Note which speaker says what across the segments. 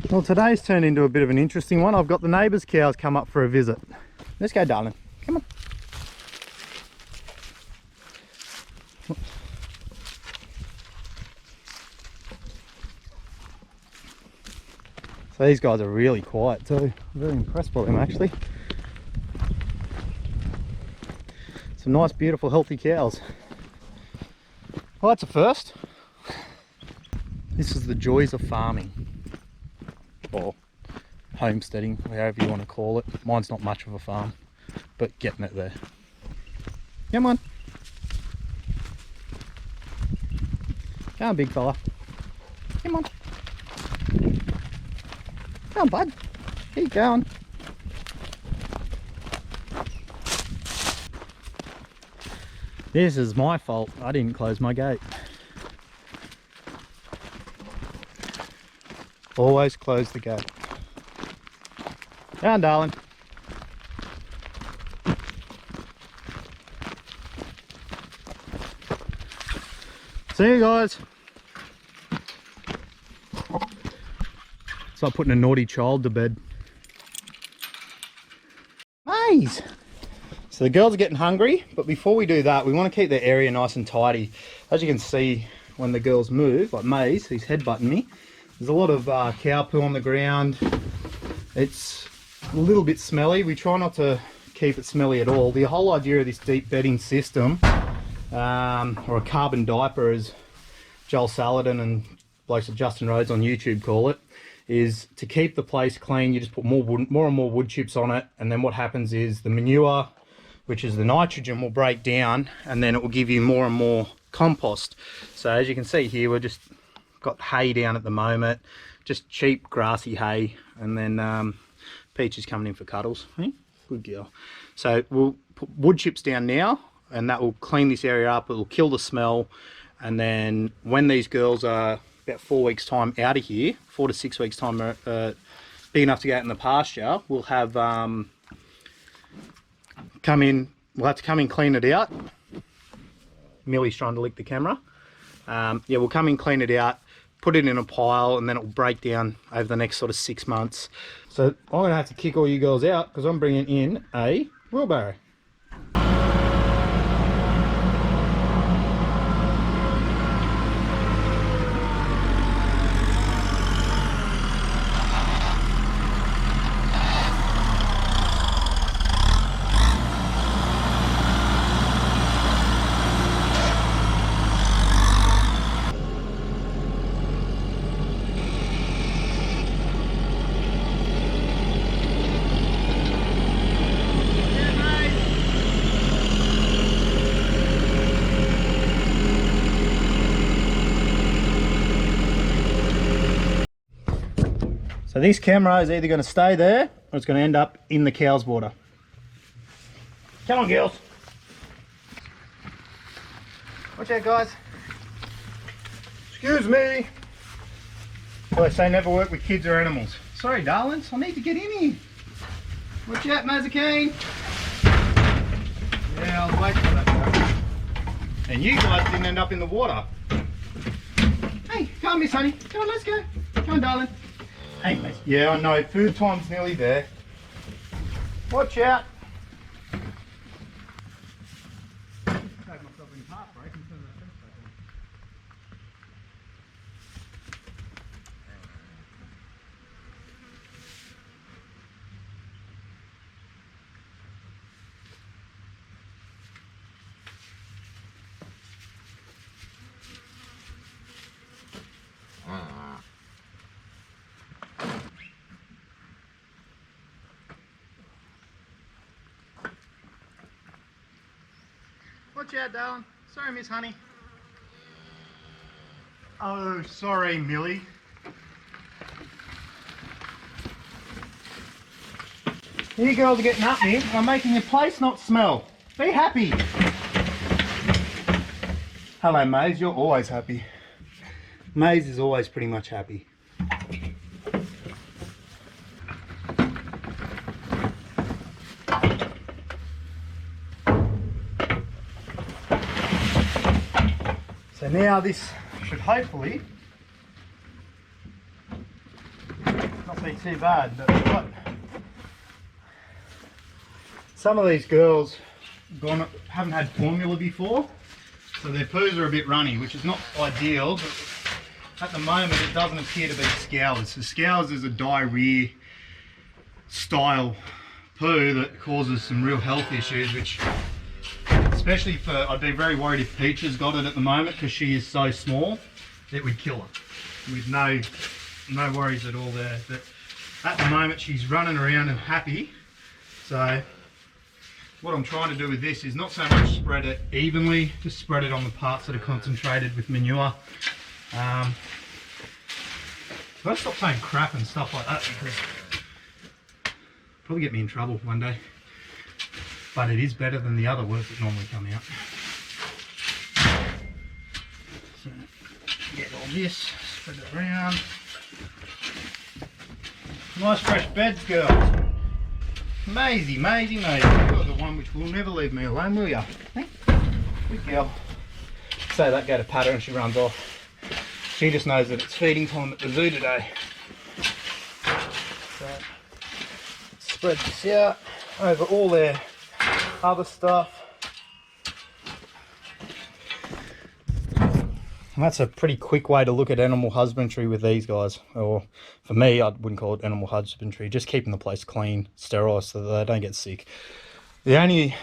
Speaker 1: Well, today's turned into a bit of an interesting one. I've got the neighbours' cows come up for a visit. Let's go, darling. Come on. So these guys are really quiet too. I'm very impressed by them actually. Some nice, beautiful, healthy cows. Well, that's a first. This is the joys of farming. Or homesteading, however you want to call it. Mine's not much of a farm, but getting it there. Come on. Come on, big fella. Come on. Come on, bud. Keep going. This is my fault. I didn't close my gate. Always close the gate. Come on, darling. See you guys. It's like putting a naughty child to bed. Maize! So the girls are getting hungry, but before we do that, we want to keep the area nice and tidy. As you can see, when the girls move, like Maize, he's headbutting me, there's a lot of cow poo on the ground. It's a little bit smelly. We try not to keep it smelly at all. The whole idea of this deep bedding system, or a carbon diaper as Joel Saladin and blokes at Justin Rhodes on YouTube call it, is to keep the place clean. You just put more and more wood chips on it, and then what happens is the manure, which is the nitrogen, will break down, and then it will give you more and more compost. So as you can see here, we're just got hay down at the moment, just cheap grassy hay, and then Peach is coming in for cuddles. Hey? Good girl. So we'll put wood chips down now, and that will clean this area up. It will kill the smell, and then when these girls are about 4 weeks time out of here, 4 to 6 weeks time, big enough to go out in the pasture, we'll have we'll have to come in, clean it out. Millie's trying to lick the camera. Yeah, we'll come in, clean it out, put it in a pile, and then it will break down over the next sort of 6 months. So I'm gonna have to kick all you girls out because I'm bringing in a wheelbarrow. So this camera is either going to stay there or it's going to end up in the cow's water. Come on, girls. Watch out, guys. Excuse me. Well, they say never work with kids or animals. Sorry, darlings, I need to get in here. Watch out, Mazakine. Yeah, I was waiting for that guy. And you guys didn't end up in the water. Hey, come on, Miss Honey. Come on, let's go. Come on, darling. Hey, mate. Yeah, I know. Food time's nearly there. Watch out. Watch out, darling. Sorry, Miss Honey. Oh, sorry, Millie. You girls are getting up here. I'm making your place not smell. Be happy. Hello, Maize. You're always happy. Maize is always pretty much happy. So now this should hopefully not be too bad, but some of these girls haven't had formula before, so their poos are a bit runny, which is not ideal, but at the moment it doesn't appear to be scours. So scours is a diarrhea style poo that causes some real health issues, which especially for, I'd be very worried if Peaches got it at the moment because she is so small, it would kill her with no worries at all there. But at the moment she's running around and happy. So what I'm trying to do with this is not so much spread it evenly, just spread it on the parts that are concentrated with manure. I've got to stop saying crap and stuff like that because probably get me in trouble one day. But it is better than the other words that normally come out. So get all this, spread it around. Nice fresh beds, girls. Maisie, Maisie, Maisie. You're the one which will never leave me alone, will ya? Good girl. Say that, go to pat her and she runs off. She just knows that it's feeding time at the zoo today. So, spread this out over all their other stuff. And that's a pretty quick way to look at animal husbandry with these guys. Or for me, I wouldn't call it animal husbandry, just keeping the place clean, sterilised so that they don't get sick. The only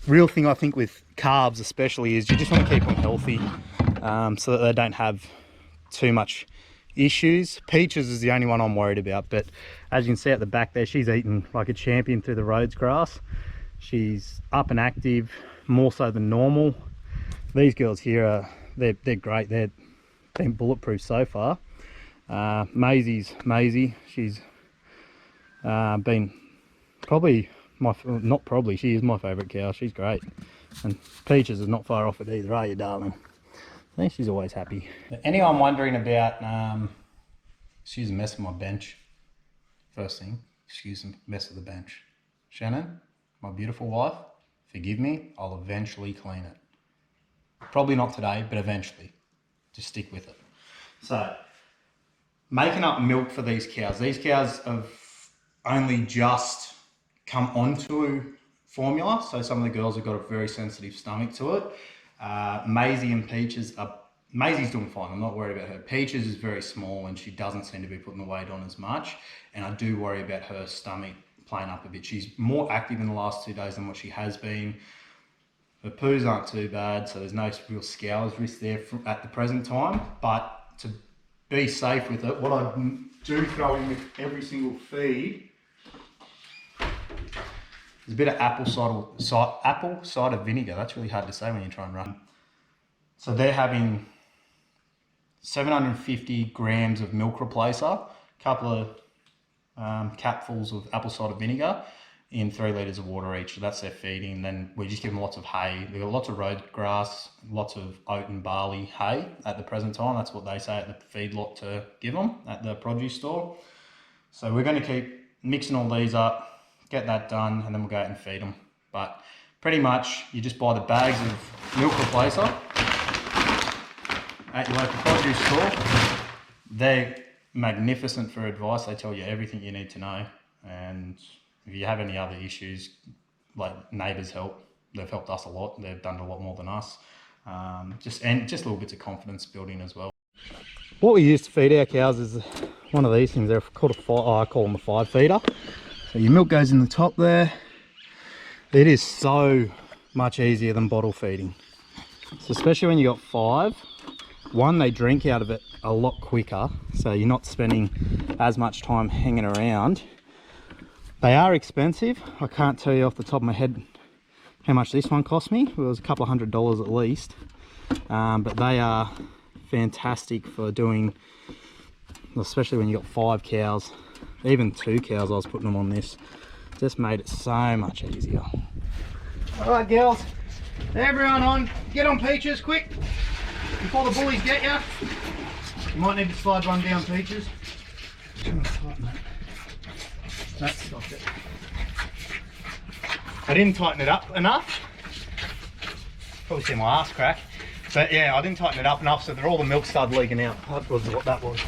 Speaker 1: real thing I think with calves especially is you just want to keep them healthy so that they don't have too much issues. Peaches is the only one I'm worried about, but as you can see at the back there, she's eating like a champion through the Rhodes grass. She's up and active, more so than normal. These girls here are they're great. They've been bulletproof so far. Maisie's Maisie. She's been probably she is my favourite cow. She's great. And Peaches is not far off it either, are you, darling? I think she's always happy. Anyone wondering about, excuse the mess of my bench. First thing, excuse the mess of the bench. Shannon, my beautiful wife, forgive me, I'll eventually clean it. Probably not today, but eventually. Just stick with it. So, making up milk for these cows. These cows have only just come onto formula, so some of the girls have got a very sensitive stomach to it. Maisie and Peaches Maisie's doing fine. I'm not worried about her. Peaches is very small and she doesn't seem to be putting the weight on as much. And I do worry about her stomach playing up a bit. She's more active in the last 2 days than what she has been. Her poos aren't too bad, so there's no real scours risk there at the present time. But to be safe with it, what I do throw in with every single feed is a bit of apple cider vinegar. That's really hard to say when you try and run. So they're having 750 grams of milk replacer, a couple of capfuls of apple cider vinegar in 3 litres of water each. So that's their feeding. Then we just give them lots of hay. They've got lots of road grass, lots of oat and barley hay at the present time. That's what they say at the feedlot to give them at the produce store. So we're going to keep mixing all these up, get that done, and then we'll go out and feed them. But pretty much you just buy the bags of milk replacer at your local produce store. They're magnificent for advice. They tell you everything you need to know. And if you have any other issues, like Neighbours help. They've helped us a lot. They've done a lot more than us. Just little bits of confidence building as well. What we use to feed our cows is one of these things. They're called I call them a 5 feeder. So your milk goes in the top there. It is so much easier than bottle feeding. So especially when you got 5. One, they drink out of it a lot quicker, so you're not spending as much time hanging around. They are expensive. I can't tell you off the top of my head how much this one cost me. It was a couple of $100 at least. But they are fantastic for doing, especially when you got 5 cows, even 2 cows. I was putting them on this. Just made it so much easier. All right, girls, everyone on, get on Peaches quick before the bullies get you. You might need to slide one down, Peaches. That stopped it. I didn't tighten it up enough. Probably see my ass crack. But yeah, I didn't tighten it up enough so that all the milk started leaking out. That was what that was.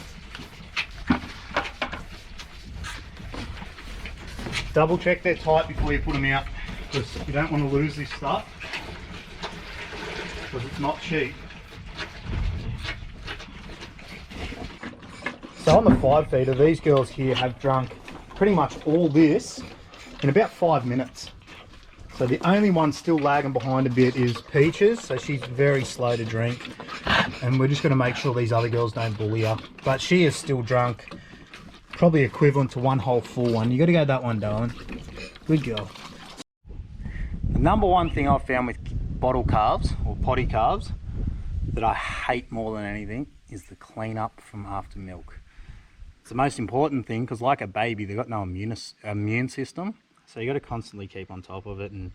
Speaker 1: Double check they're tight before you put them out, because you don't want to lose this stuff, because it's not cheap. So on the 5 feeder, these girls here have drunk pretty much all this in about 5 minutes. So the only one still lagging behind a bit is Peaches, so she's very slow to drink. And we're just going to make sure these other girls don't bully her. But she is still drunk, probably equivalent to one whole full one. You got to go that one, darling. Good girl. The number one thing I've found with bottle calves, or potty calves, that I hate more than anything is the cleanup from after milk. It's the most important thing, because like a baby, they've got no immune system. So you got to constantly keep on top of it and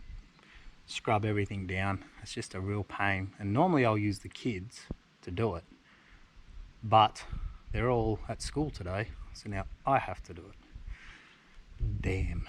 Speaker 1: scrub everything down. It's just a real pain. And normally I'll use the kids to do it, but they're all at school today, so now I have to do it. Damn.